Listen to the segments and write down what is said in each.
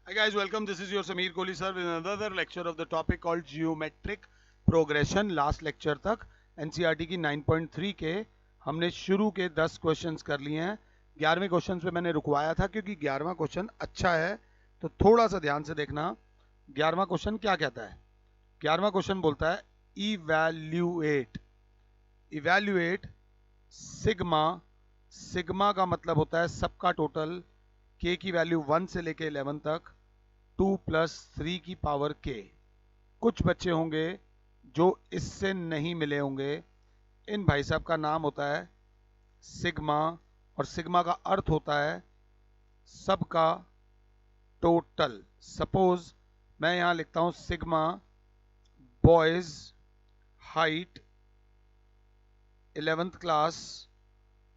Hi guys, welcome. This is your Sameer Kohli sir with another lecture of the topic called Geometric Progression. Last lecture तक NCERT की 9.3 के हमने शुरू के 10 questions कर लिए हैं। 11वें क्वेश्चन पे मैंने रुकवाया था क्योंकि 11वां क्वेश्चन अच्छा है, तो थोड़ा सा ध्यान से देखना। 11वां क्वेश्चन क्या कहता है? 11वां क्वेश्चन बोलता है इवैल्यूएट। Evaluate sigma. सिग्मा का मतलब होता है सबका टोटल, के की वैल्यू 1 से लेके 11 तक, 2 + 3 की पावर के। कुछ बच्चे होंगे जो इससे नहीं मिले होंगे। इन भाई साहब का नाम होता है सिग्मा, और सिग्मा का अर्थ होता है सबका टोटल। सपोज मैं यहां लिखता हूं sigma boys height 11th class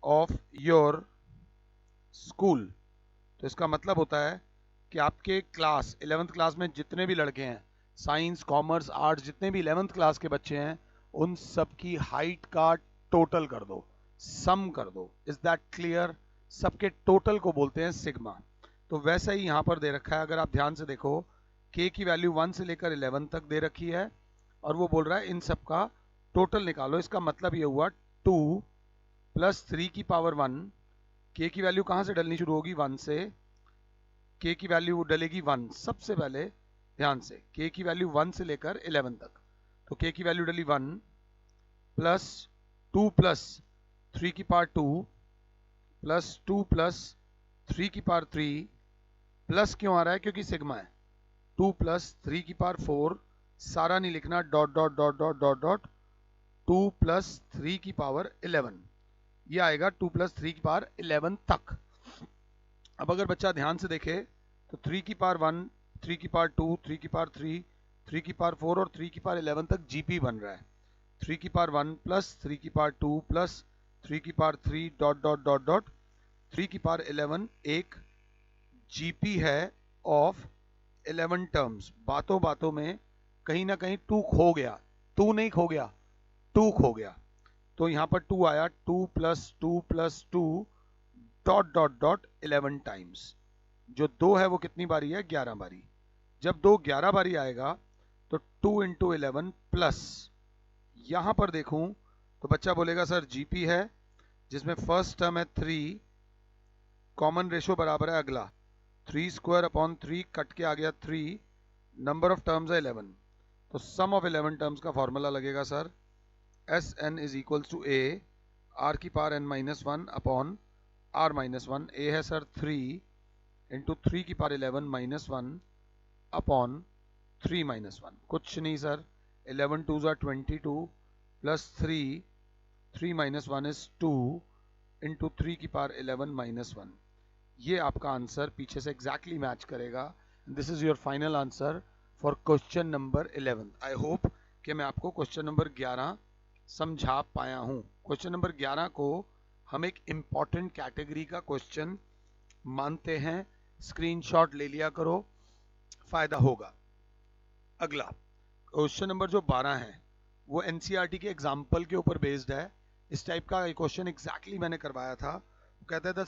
of your school. तो इसका मतलब होता है कि आपके क्लास 11th क्लास में जितने भी लड़के हैं, साइंस कॉमर्स आर्ट्स, जितने भी 11th क्लास के बच्चे हैं, उन सब की हाइट का टोटल कर दो, सम कर दो। Is that clear? सबके टोटल को बोलते हैं सिग्मा। तो वैसा ही यहां पर दे रखा है। अगर आप ध्यान से देखो, के की वैल्यू 1 से लेकर 11 तक दे रखी है और वो बोल रहा है इन सब का टोटल निकालो। इसका मतलब ये हुआ 2 + 3 की पावर 1। के की वैल्यू कहां से डलनी शुरू होगी? 1 से। के की वैल्यू डलेगी 1 सबसे पहले। ध्यान से, के की वैल्यू 1 से लेकर 11 तक, तो के की वैल्यू डली 1 प्लस 2 + 3 की पावर 2 प्लस 2 + 3 की पावर 3। प्लस क्यों आ रहा है? क्योंकि सिग्मा है। 2 + 3 की पावर 4, सारा नहीं लिखना, dot dot dot dot dot dot, 2 + 3 की पावर 11। ये आएगा 2 + 3 की पावर 11 तक। अब अगर बच्चा ध्यान से देखे तो 3 की पावर 1, 3 की पावर 2, 3 की पावर 3, 3 की पावर 4 और 3 की पावर 11 तक जीपी बन रहा है। 3 की पावर 1 प्लस 3 की पावर 2 प्लस 3 की power 3 dot dot dot dot 3 की पावर 11 एक जीपी है ऑफ 11 टर्म्स। बातों बातों में कहीं ना कहीं टू खो गया, टू नहीं खो गया, टू खो गया। तो यहां पर 2 आया, 2 + 2 + 2 डॉट डॉट डॉट 11 टाइम्स। जो 2 है वो कितनी बारी है? 11 बारी। जब 2 11 बारी आएगा तो 2 × 11 प्लस, यहां पर देखूं तो बच्चा बोलेगा सर जीपी है जिसमें फर्स्ट टर्म है 3, कॉमन रेशो बराबर है अगला 3² / 3 कट के आ गया 3, नंबर ऑफ टर्म्स है 11। तो सम ऑफ 11 टर्म्स का फॉर्मूला लगेगा sir S N is equals to A are की power n-1 upon r-1। A है सर 3 इंटू 3 की पावर 11 -1 अपॉन 3 - 1। कुछ नहीं sir, 11 2s are 22 plus 3, 3 - 1 is 2 into 3 की पावर 11 -1। ये आपका आंसर पीछे से एग्जैक्टली मैच करेगा। This is your final answer for question number 11। I hope कि मैं आपको क्वेश्चन नंबर 11 समझा पाया हूं। क्वेश्चन नंबर 11 को हम एक इंपॉर्टेंट कैटेगरी का क्वेश्चन मानते हैं। स्क्रीनशॉट ले लिया करो, फायदा होगा। अगला क्वेश्चन नंबर जो 12 है वो एनसीईआरटी के एग्जाम्पल के ऊपर बेस्ड है। इस टाइप का एक क्वेश्चन एग्जैक्टली मैंने करवाया था। वो कहता है the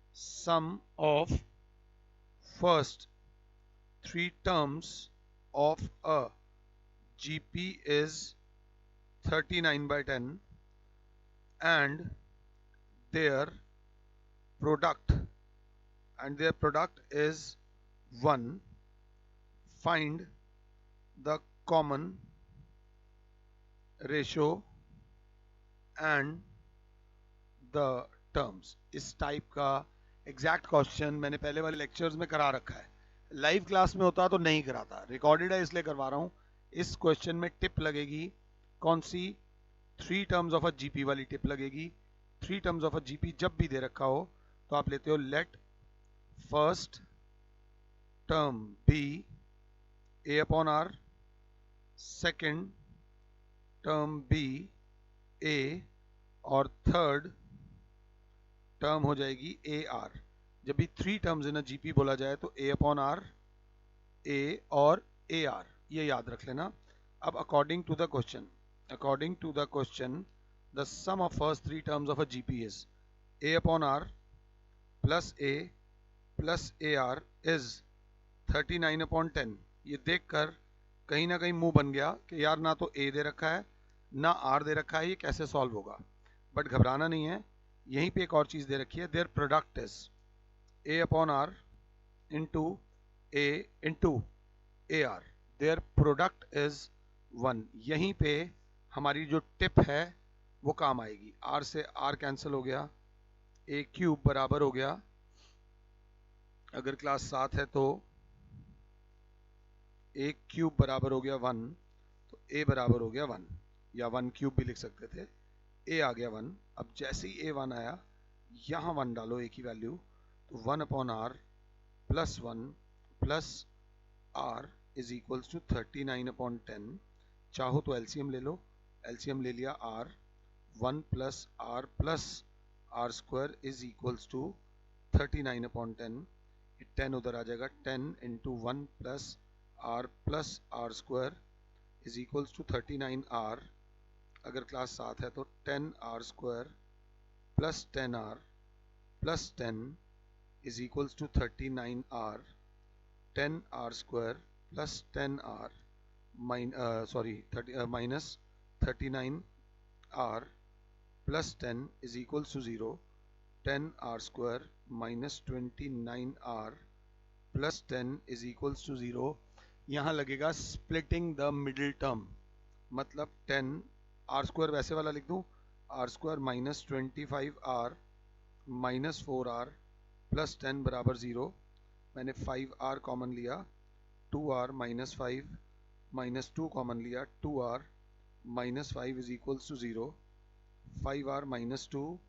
sum of first 3 terms of a GP is 39/10 and their product is 1. Find the common ratio and the terms। इस टाइप का एग्जैक्ट क्वेश्चन मैंने पहले वाले लेक्चर्स में करा रखा है। लाइव क्लास में होता तो नहीं कराता, रिकॉर्डेड है इसलिए करवा रहा हूं। इस क्वेश्चन में टिप लगेगी कौन सी? 3 टर्म्स ऑफ अ जीपी वाली टिप लगेगी। 3 टर्म्स ऑफ अ जीपी जब भी दे रखा हो तो आप लेते हो let first term be a upon r, second term be a, और थर्ड टर्म हो जाएगी ए आर। जब भी 3 टर्म्स इन अ जीपी बोला जाए तो ए अपॉन आर, ए और ए आर, ये याद रख लेना। अब according to the question, the sum of first 3 terms of a GP is A upon R plus A plus A R is 39/10। ये देखकर कहीं ना कहीं मुंह बन गया कि यार ना तो ए दे रखा है ना आर दे रखा है, ये कैसे सॉल्व होगा। बट घबराना नहीं है, यहीं पे एक और चीज दे रखी है, their product is A upon R into A into A R, their product is 1। यहीं पे हमारी जो टिप है वो काम आएगी। आर से आर कैंसिल हो गया, ए क्यूब बराबर हो गया, अगर क्लास 7 है तो ए क्यूब बराबर हो गया 1, तो ए बराबर हो गया 1, या 1 क्यूब भी लिख सकते थे। ए आ गया 1। अब जैसे ही ए 1 आया, यहाँ 1 डालो ए की वैल्यू, तो 1 upon R plus 1 plus are is equals to 39/10। चाहो तो एलसीएम ले लो, एलसीएम ले लिया R, 1 plus are square is equals to 39/10। 10 उधर आ जाएगा, 10 into 1 plus are square is equals to 39 R. अगर क्लास 7 है तो 10 R square plus 10 R plus 10 is equals to 39 R. 10 R square plus 10 are minus 39 R plus 10 is equals to 0। 10 R square minus 29 R plus 10 is equals to 0। यहाँ लगेगा splitting the middle term, मतलब 10 R square वैसे वाला लिख दूं, R square minus 25 R minus 4 R plus 10 बराबर 0। मैंने 5 are common लिया, 2 आर माइनस 5 माइनस 2 कॉमन लिया, 2 R minus 5 is equals to 0। 5 R minus 2,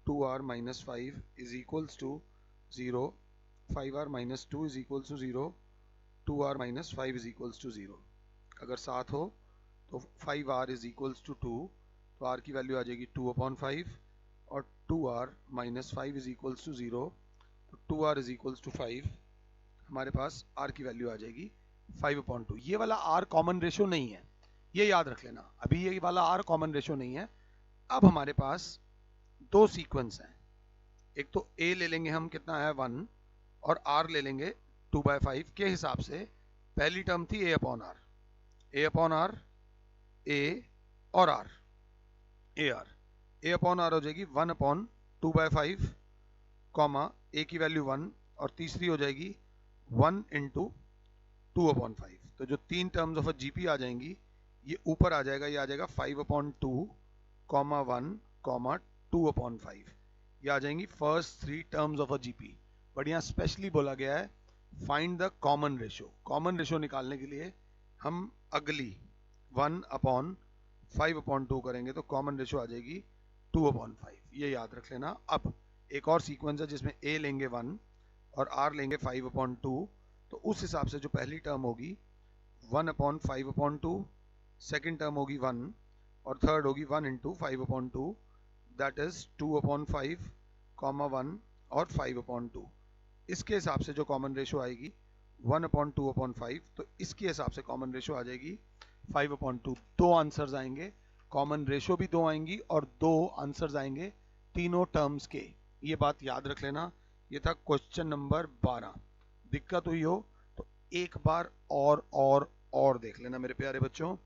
2 R minus 5 is equals to 0। 5 R minus 2 is equals to 0, 2 R minus 5 is equals to 0। अगर 7 हो तो 5 are is equals to 2, तो are की value आ जाएगी 2/5, और 2 R minus 5 is equals to 0, तो 2 are is equals to 5। हमारे पास are की वैल्यू आ जाएगी 5/2। ये वाला आर कॉमन रेशो नहीं है, ये याद रख लेना, अभी ये वाला आर कॉमन रेशो नहीं है। अब हमारे पास दो सीक्वेंस हैं, एक तो ए ले लेंगे हम, कितना है 1, और आर ले लेंगे 2/5 के हिसाब से। पहली टर्म थी a upon r, a upon r, a और r, a r, a upon r हो जाएगी 1/2/5 कॉमा ए की वैल्यू 1, और तीसरी हो जाएगी 1 इंटू 2/5। तो जो तीन टर्म्स ऑफ अ जीपी आ जाएंगी, ये ऊपर आ जाएगा, ये आ जाएगा 5/2 कॉमा 1 कॉमा 2/5। ये आ जाएंगी first 3 terms of a GP. But यहाँ स्पेशली बोला गया है find the common ratio. Common ratio निकालने के लिए हम अगली 1/5/2 करेंगे, तो कॉमन रेशो आ जाएगी 2/5। ये याद रख लेना। अब एक और सीक्वेंस है जिसमें ए लेंगे 1 और आर लेंगे 5/2, तो उस हिसाब से जो पहली टर्म होगी 1/5/2, सेकेंड टर्म होगी 1, और थर्ड होगी 1 इंटू 5/2, दैट इज 2/5 कॉमा 1 और 5/2। इसके हिसाब से जो कॉमन रेशो आएगी 1/2/5, तो इसके हिसाब से कॉमन रेशो आ जाएगी 5/2। दो आंसर्स आएंगे, कॉमन रेशो भी दो आएंगी और दो आंसर्स आएंगे तीनों टर्म्स के। ये बात याद रख लेना। ये था क्वेश्चन नंबर 12। दिक्कत हुई हो तो एक बार और देख लेना मेरे प्यारे बच्चों।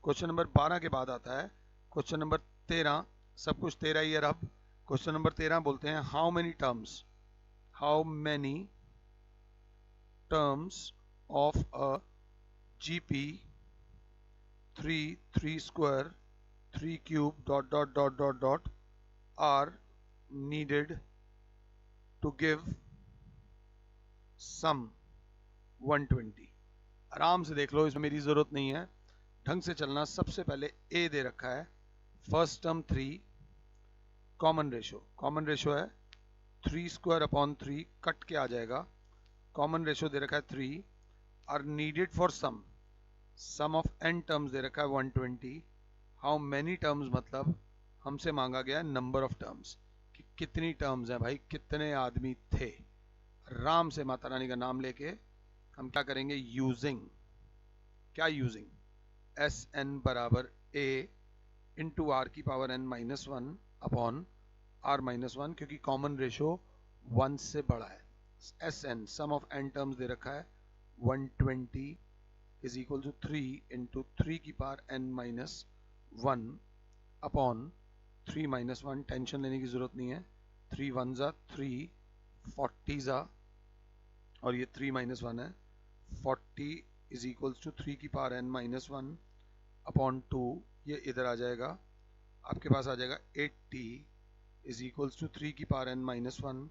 क्वेश्चन नंबर 12 के बाद आता है क्वेश्चन नंबर 13। सब कुछ 13 ही है। अब क्वेश्चन नंबर 13 बोलते हैं how many terms of a GP 3 square 3 cube dot are needed to give sum 120। आराम से देख लो, इसमें मेरी जरूरत नहीं है, ढंग से चलना। सबसे पहले ए दे रखा है, फर्स्ट टर्म 3, कॉमन रेशो है 3 स्क्वायर अपॉन 3, कट के आ जाएगा। कॉमन रेशो दे रखा है 3, are needed for sum of n terms दे रखा है 120। हाउ मेनी टर्म्स मतलब हमसे मांगा गया नंबर ऑफ टर्म्स, कि कितनी टर्म्स हैं भाई, कितने आदमी थे। आराम से माता रानी का नाम लेके हम क्या करेंगे, यूजिंग एस एन बराबर ए इंटू आर की पावर n -1 अपॉन r -1, क्योंकि कॉमन रेशो 1 से बड़ा है। S n sum of n terms दे रखा है 120 इज इक्वल टू 3 इंटू 3 की power n minus 1 upon 3 minus 1, tension लेने की जरूरत नहीं है, 3 वन ज़ा 3, 40 ज़ा, और ये 3 माइनस 1 है, 40 इज इक्वल्स टू 3 की पावर n माइनस 1 अपॉन 2, ये इधर आ जाएगा, आपके पास आ जाएगा 80 इज इक्वल्स टू 3 की पावर n माइनस 1,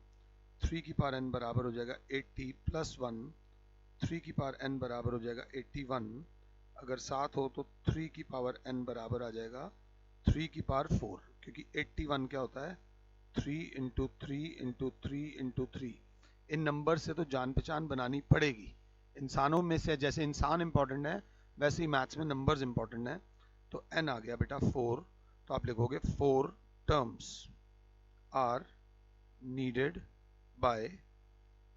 3 की पावर n बराबर हो जाएगा 80 प्लस 1, 3 की पावर n बराबर हो जाएगा 81, अगर 7 हो तो 3 की पावर n बराबर आ जाएगा 3 की पावर 4, क्योंकि 81 क्या होता है 3 इंटू 3 इंटू 3 इंटू 3। इन नंबर से तो जान पहचान बनानी पड़ेगी। इंसानों में से जैसे इंसान इंपॉर्टेंट है वैसे ही मैथ्स में नंबर्स इंपॉर्टेंट है। तो n आ गया बेटा 4, तो आप लिखोगे 4 terms are needed by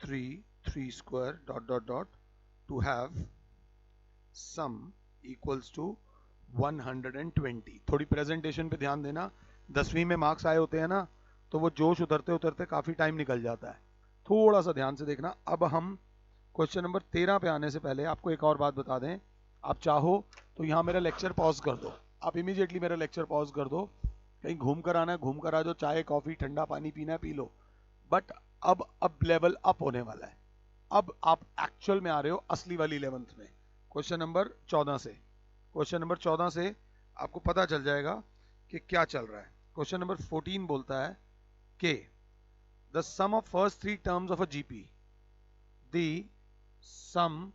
3 square dot dot dot to have sum equals to 120। थोड़ी प्रेजेंटेशन पे ध्यान देना, 10वीं में मार्क्स आए होते हैं ना, तो वो जोश उतरते उतरते काफी टाइम निकल जाता है, थोड़ा सा ध्यान से देखना। अब हम क्वेश्चन नंबर 13 पे आने से पहले आपको एक और बात बता दें, आप चाहो तो यहाँ मेरा लेक्चर पॉज कर दो, आप इमीडिएटली मेरा लेक्चर पॉज कर दो, कहीं घूम कर आना है घूम कर आ जाओ, चाय कॉफी ठंडा पानी पीना है पी लो, बट अब लेवल अप होने वाला है। अब आप एक्चुअल में आ रहे हो असली वाली 11th में, क्वेश्चन नंबर 14 से। क्वेश्चन नंबर 14 से आपको पता चल जाएगा कि क्या चल रहा है। क्वेश्चन नंबर 14 बोलता है कि the sum of first 3 terms of a GP, the sum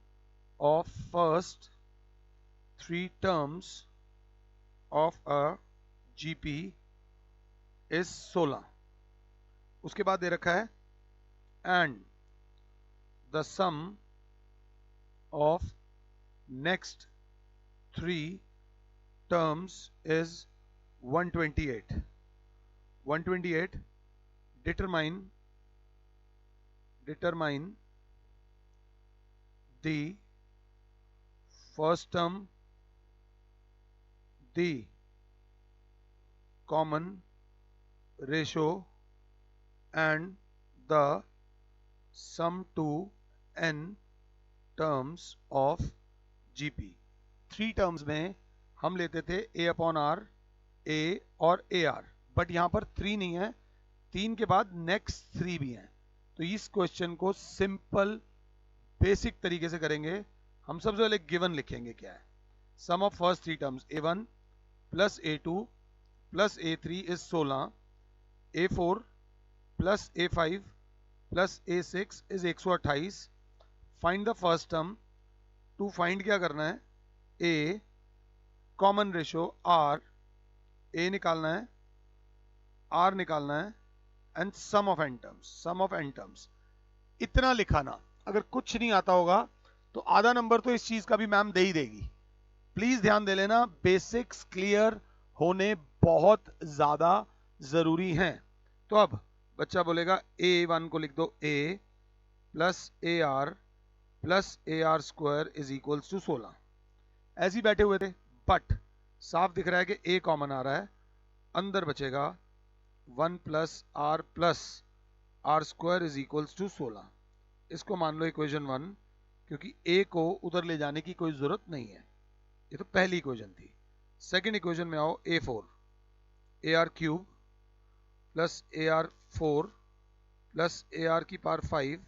of first 3 terms of a GP is 16। उसके बाद दे रखा है and the sum of next 3 terms is 128. 128 determine the first term, the common ratio and the sum to n terms of GP। 3 terms में हम लेते थे a upon are, a और ए आर, बट यहां पर 3 नहीं है, 3 के बाद नेक्स्ट 3 भी हैं। तो इस क्वेश्चन को सिंपल बेसिक तरीके से करेंगे। हम सबसे पहले गिवन लिखेंगे क्या है, sum of first 3 terms a1 plus a2 plus a3 is 16, a4 plus a5 plus a6 is 128। Find the first term, to find क्या करना है, a common ratio r, a निकालना है, r निकालना है, and sum of n terms, sum of n terms. इतना लिखा ना, अगर कुछ नहीं आता होगा तो आधा नंबर तो इस चीज का भी मैम दे ही देगी। प्लीज ध्यान दे लेना, बेसिक्स क्लियर होने बहुत ज्यादा जरूरी हैं। तो अब बच्चा बोलेगा a1 को लिख दो a plus A r square is equals to 16। ऐसे ही बैठे हुए थे, बट साफ दिख रहा है कि a कॉमन आ रहा है, अंदर बचेगा 1 plus are square is equals to 16। इसको मान लो इक्वेशन 1, क्योंकि a को उधर ले जाने की कोई जरूरत नहीं है। ये तो पहली इक्वेशन थी। सेकंड इक्वेशन में आओ, a4 a r cube plus A r 4 plus A R की power 5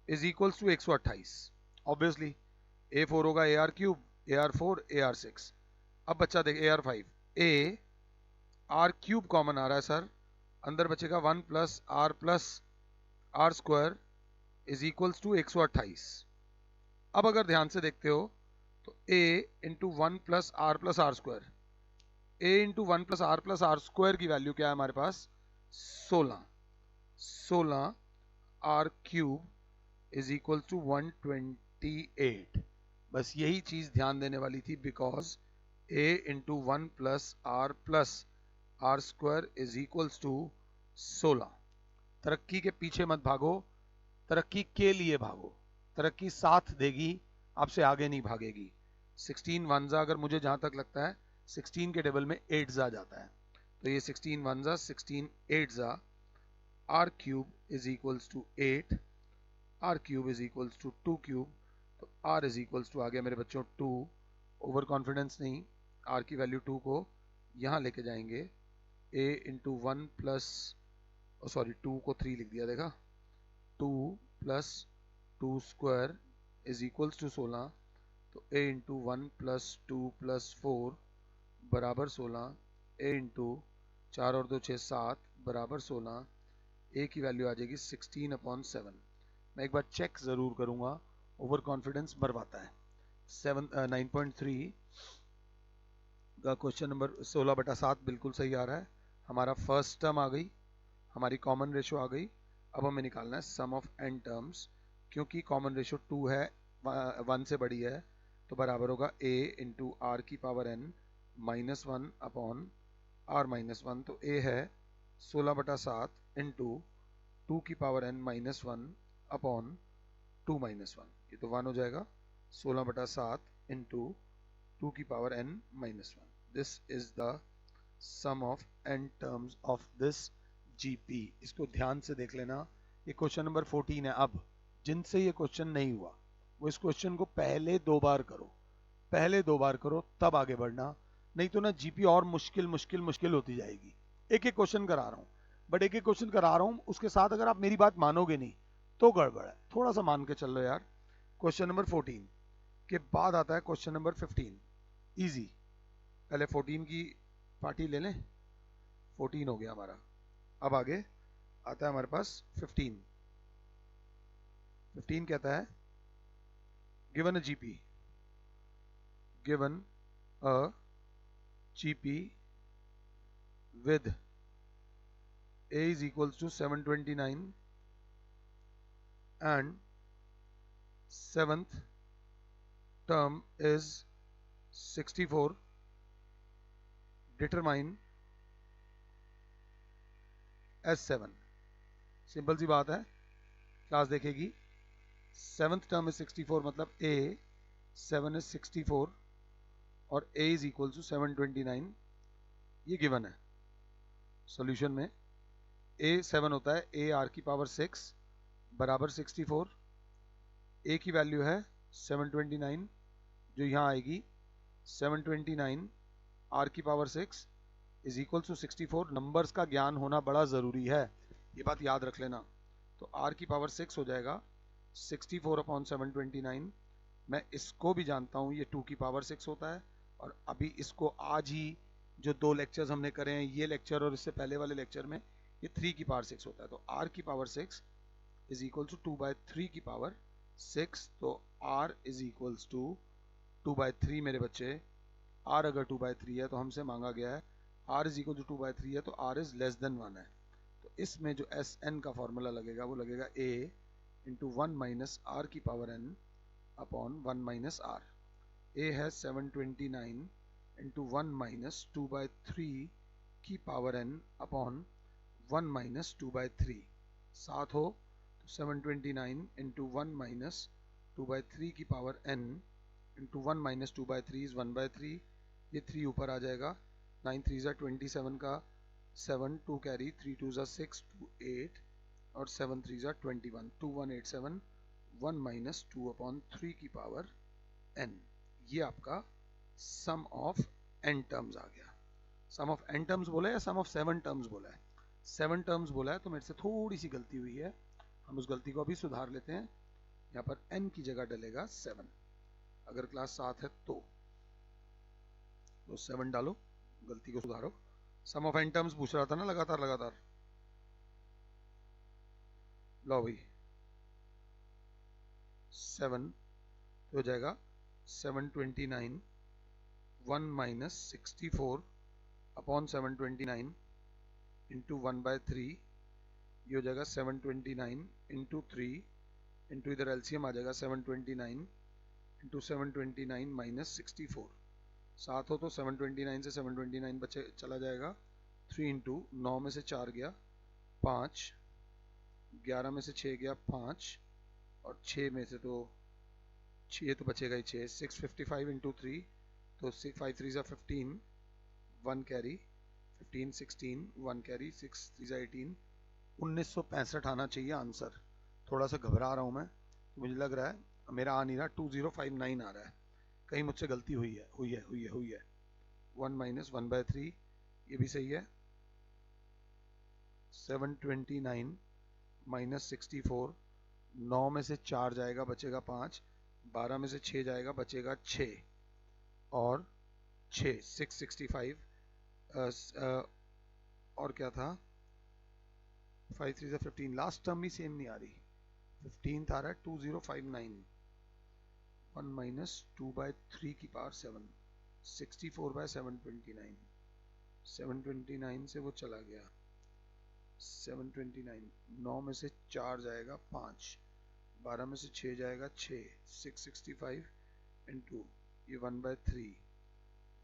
is equals to 128। Obviously a4 होगा a r cube, a r 4, a r 6। अब बच्चा देख a r 5, a r cube common आ रहा है सर, अंदर बचेगा 1 plus are square is equals to 128। अब अगर ध्यान से देखते हो तो a into 1 plus are square, a into 1 plus are square की वैल्यू क्या है हमारे पास, 16 r cube is equal to 128। बस यही चीज ध्यान देने वाली थी, because a into 1 plus are square is equals to 16। तरक्की के पीछे मत भागो, तरक्की के लिए भागो। तरक्की साथ देगी, आपसे आगे नहीं भागेगी। 16 वनजा, अगर मुझे जहां तक लगता है 16 के टेबल में 8 जा जाता है, तो ये 16 वनजा 16 8 जा, r cube is equals to 8 r cube is equals to 2 cube, तो आर इज इक्वल्स टू आ गया मेरे बच्चों 2। ओवर कॉन्फिडेंस नहीं, आर की वैल्यू 2 को यहाँ लेके जाएंगे, ए इंटू 1 प्लस, सॉरी 2 को 3 लिख दिया, देखा, 2 plus 2 square is equals to 16, तो ए इंटू 1 प्लस 2 प्लस 4 बराबर 16, ए इंटू 4 और 2 6 7 बराबर 16, ए की वैल्यू आ जाएगी 16/7। मैं एक बार चेक ज़रूर करूँगा, ओवर कॉन्फिडेंस बरवाता है। 9.3 का क्वेश्चन नंबर 16/7 बिल्कुल सही आ रहा है। हमारा फर्स्ट टर्म आ गई, हमारी कॉमन रेशो आ गई। अब हमें निकालना है सम ऑफ n टर्म्स, क्योंकि कॉमन रेशो 2 है, 1 से बड़ी है, तो बराबर होगा a इंटू आर की power n minus 1 upon r minus 1। तो a है 16/7 इंटू 2 की power n minus 1 upon 2 minus 1, ये तो 1 हो जाएगा, 16/7 इंटू 2 की power n minus 1। This is the sum of n terms of this GP. इसको ध्यान से देख लेना, ये क्वेश्चन नंबर 14 है। अब जिनसे ये क्वेश्चन नहीं हुआ वो इस क्वेश्चन को पहले 2 बार करो, पहले 2 बार करो तब आगे बढ़ना, नहीं तो ना जीपी और मुश्किल मुश्किल मुश्किल होती जाएगी। एक एक क्वेश्चन करा रहा हूँ, बट एक एक क्वेश्चन करा रहा हूँ, उसके साथ अगर आप मेरी बात मानोगे नहीं तो गड़बड़ है, थोड़ा सा मान के चल लो यार। क्वेश्चन नंबर 14 के बाद आता है क्वेश्चन नंबर 15, इजी। पहले 14 की पार्टी ले लें, 14 हो गया हमारा। अब आगे आता है हमारे पास 15। 15 कहता है given a GP, given a GP with a is equals to 729 and seventh term is 64, determine S7। Simple सी बात है, क्लास देखेगी, सेवंथ टर्म इज 64 मतलब a 7 इज 64 और a इज इक्वल टू 729, ये गिवन है। सॉल्यूशन में a 7 होता है, a r की पावर 6 बराबर 64, a की वैल्यू है 729 जो यहाँ आएगी 729 r की power 6 is equal to 64। Numbers का ज्ञान होना बड़ा ज़रूरी है, ये बात याद रख लेना। तो r की पावर 6 हो जाएगा 64/729। मैं इसको भी जानता हूँ, ये 2 की पावर 6 होता है, और अभी इसको आज ही जो 2 लेक्चर्स हमने करे हैं, ये लेक्चर और इससे पहले वाले लेक्चर में, ये 3 की पावर 6 होता है। तो r की पावर 6 इज इक्वल टू 2/3 की पावर 6, तो r इज इक्वल्स टू 2/3 मेरे बच्चे। r अगर 2/3 है तो हमसे मांगा गया है r इज इक्वल टू 2/3 है, तो r इज लेस देन 1 है। तो इसमें जो एस एन का फॉर्मूला लगेगा वो लगेगा a इंटू 1 माइनस आर की power n upon 1 minus r. a है 729 इंटू 1 माइनस 2/3 की पावर n अपॉन 1 माइनस 2/3। साथ हो तो 729 इंटू 1 माइनस 2/3 की power n into 1 minus 2/3 is 1/3, ये 3 ऊपर आ जाएगा, 9 3 ज़ा 27 का 7 2 कैरी, 3 2 ज़ा 6 2 8 और 7 3 ज़ा 21, 2187 1 माइनस 2/3 की पावर n। ये आपका सम ऑफ n टर्म्स आ गया। सम ऑफ n टर्म्स बोला है या सम ऑफ 7 टर्म्स बोला है? 7 टर्म्स बोला है, तो मेरे से थोड़ी सी गलती हुई है, हम उस गलती को अभी सुधार लेते हैं। यहाँ पर n की जगह डलेगा 7, अगर क्लास 7 है तो 7 डालो, गलती को सुधारो। सम ऑफ n टर्म्स पूछ रहा था ना लगातार लगातार, लो भाई 7 तो हो जाएगा 729 1 माइनस 64 अपॉन 729 इंटू 1/3, ये हो जाएगा 729 इंटू 3 इंटू इधर एलसीएम आ जाएगा 729 इंटू 729 माइनस 64। साथ हो तो 729 से 729 बचे चला जाएगा, 3 इंटू 9 में से 4 गया 5, 11 में से 6 गया 5, और 6 में से तो 6 तो बचेगा ही 6, 655 इंटू 3, तो 5 3 ज़ा 15 1 कैरी 15 16 1 कैरी 6 3 ज़ा 18, 1965 आना चाहिए आंसर। थोड़ा सा घबरा रहा हूँ मैं, मुझे लग रहा है मेरा आ नहीं रहा, 2059 आ रहा है, कहीं मुझसे गलती हुई है। 1 - 1/3 ये भी सही है। 729 - 64, 9 में से 4 जाएगा बचेगा 5, 12 में से 6 जाएगा बचेगा 6, और 665, और क्या था, 5 3 से 15, लास्ट टर्म ही सेम नहीं आ रही, 15 आ रहा है 2059, 1 - 2/3 की पावर 7, 64/729, 729 से वो चला गया, 729, 9 में से 4 जाएगा 5, 12 में से 6 जाएगा 6, 665 इंटू ये 1/3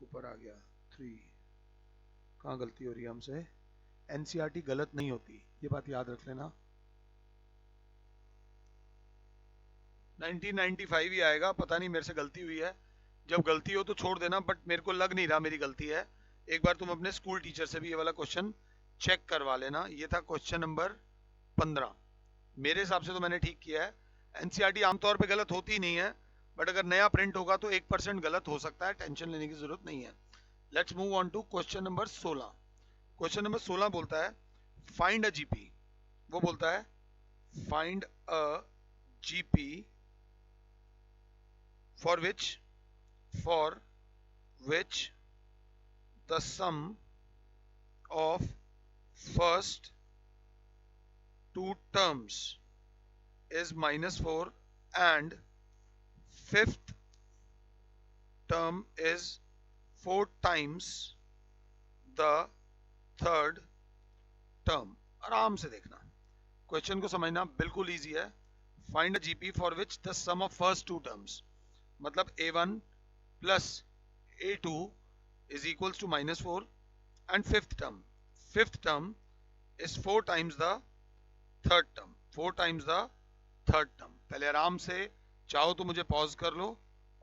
ऊपर आ गया 3। कहाँ गलती हो रही है हमसे? एनसीईआरटी गलत नहीं होती, ये बात याद रख लेना। 1995 ही आएगा, पता नहीं मेरे से गलती हुई है, जब गलती हो तो छोड़ देना, बट मेरे को लग नहीं रहा मेरी गलती है। एक बार तुम अपने स्कूल टीचर से भी ये वाला क्वेश्चन चेक करवा लेना। ये था क्वेश्चन नंबर 15। मेरे हिसाब से तो मैंने ठीक किया है। एनसीईआरटी आमतौर पे गलत होती नहीं है, बट अगर नया प्रिंट होगा तो 1% गलत हो सकता है, टेंशन लेने की जरूरत नहीं है। Let's move on to question number 16। Question number 16 बोलता है फाइंड अ जीपी। वो बोलता है find a GP for which the sum of first two terms is -4 and fifth term is 4 times the third term। आराम से देखना, question को समझना बिल्कुल इजी है। Find a GP for which the sum of first two terms, मतलब a1 plus a2 is equals to -4 and fifth term is 4 times the third term, 4 times the third term। पहले आराम से चाहो तो मुझे पॉज कर लो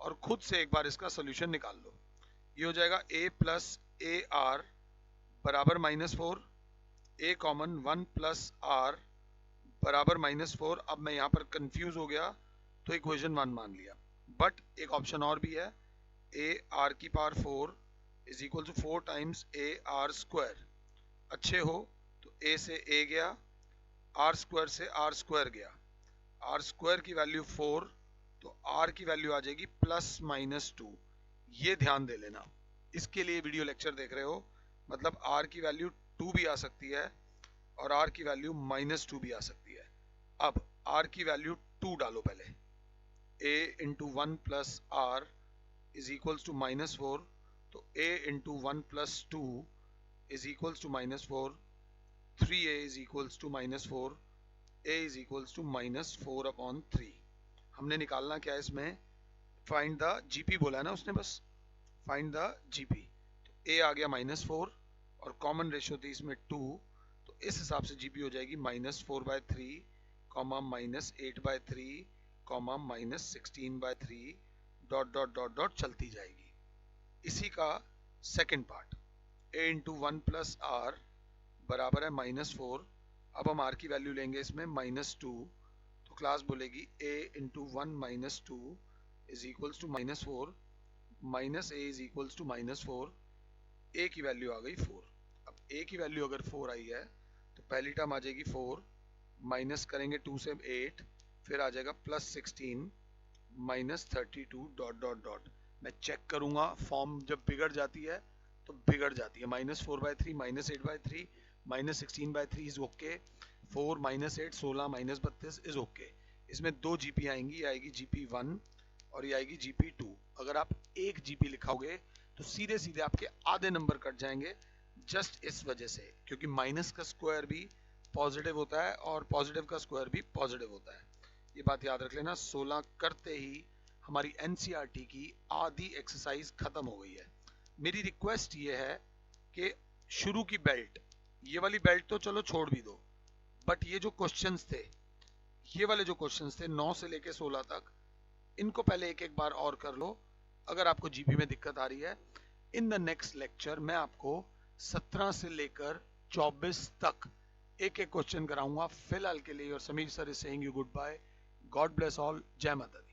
और खुद से एक बार इसका सोल्यूशन निकाल लो। ये हो जाएगा a प्लस ए आर बराबर -4, a कॉमन 1 प्लस आर बराबर -4। अब मैं यहाँ पर कंफ्यूज हो गया तो इक्वेशन 1 मान लिया, बट एक ऑप्शन और भी है, ए आर की power 4 is equal to 4 times a r square. अच्छे हो तो ए से ए गया, आर स्क्वायर से आर स्क्वायर गया, आर स्क्वायर की वैल्यू 4, तो आर की वैल्यू आ जाएगी +-2। ये ध्यान दे लेना, इसके लिए वीडियो लेक्चर देख रहे हो, मतलब आर की वैल्यू 2 भी आ सकती है और आर की वैल्यू -2 भी आ सकती है। अब आर की वैल्यू 2 डालो पहले, a into 1 plus are is equals to -4, तो a into 1 plus 2 is equals to -4, 3a is equals to -4, a is equals to -4/3। हमने निकालना क्या है इसमें, फाइंड द जीपी बोला है ना उसने, बस फाइंड द जीपी। तो a आ गया -4 और कॉमन रेशियो थी इसमें 2, तो इस हिसाब से जीपी हो जाएगी -4/3, -8/3, -16/3, डॉट डॉट डॉट डॉट चलती जाएगी। इसी का second part, a into 1 plus r बराबर है -4। अब हम r की वैल्यू लेंगे इसमें -2, तो क्लास बोलेगी a into 1 -2 is equals to -4, minus a is equals to -4, a की वैल्यू आ गई 4। अब a की वैल्यू अगर 4 आई है तो पहली टर्म आ जाएगी 4, माइनस करेंगे 2 से 8, फिर आ जाएगा +16 -32 डॉट डॉट डॉट। मैं चेक करूंगा, फॉर्म जब बिगड़ जाती है तो बिगड़ जाती है, -4/3, -8/3, -16/3 इज ओके, 4 -8 16 -32 इज ओके। इसमें 2 जीपी आएंगी, ये आएगी GP1 और ये आएगी GP2। अगर आप एक जीपी लिखाओगे तो सीधे सीधे आपके आधे नंबर कट जाएंगे, जस्ट इस वजह से, क्योंकि माइनस का स्क्वायर भी पॉजिटिव होता है और पॉजिटिव का स्क्वायर भी पॉजिटिव होता है। ये बात याद रख लेना। 16 करते ही हमारी एनसीईआरटी की आधी एक्सरसाइज खत्म हो गई है। मेरी रिक्वेस्ट ये है कि शुरू की बेल्ट, ये वाली बेल्ट तो चलो छोड़ भी दो, बट ये जो क्वेश्चंस थे, ये वाले जो क्वेश्चंस थे 9 से लेके 16 तक, इनको पहले एक एक बार और कर लो। अगर आपको जीपी में दिक्कत आ रही है, इन द नेक्स्ट लेक्चर मैं आपको 17 से लेकर 24 तक एक एक क्वेश्चन कराऊंगा फिलहाल के लिए। और Sameer sir is saying you good bye. God bless all. जय माता दी।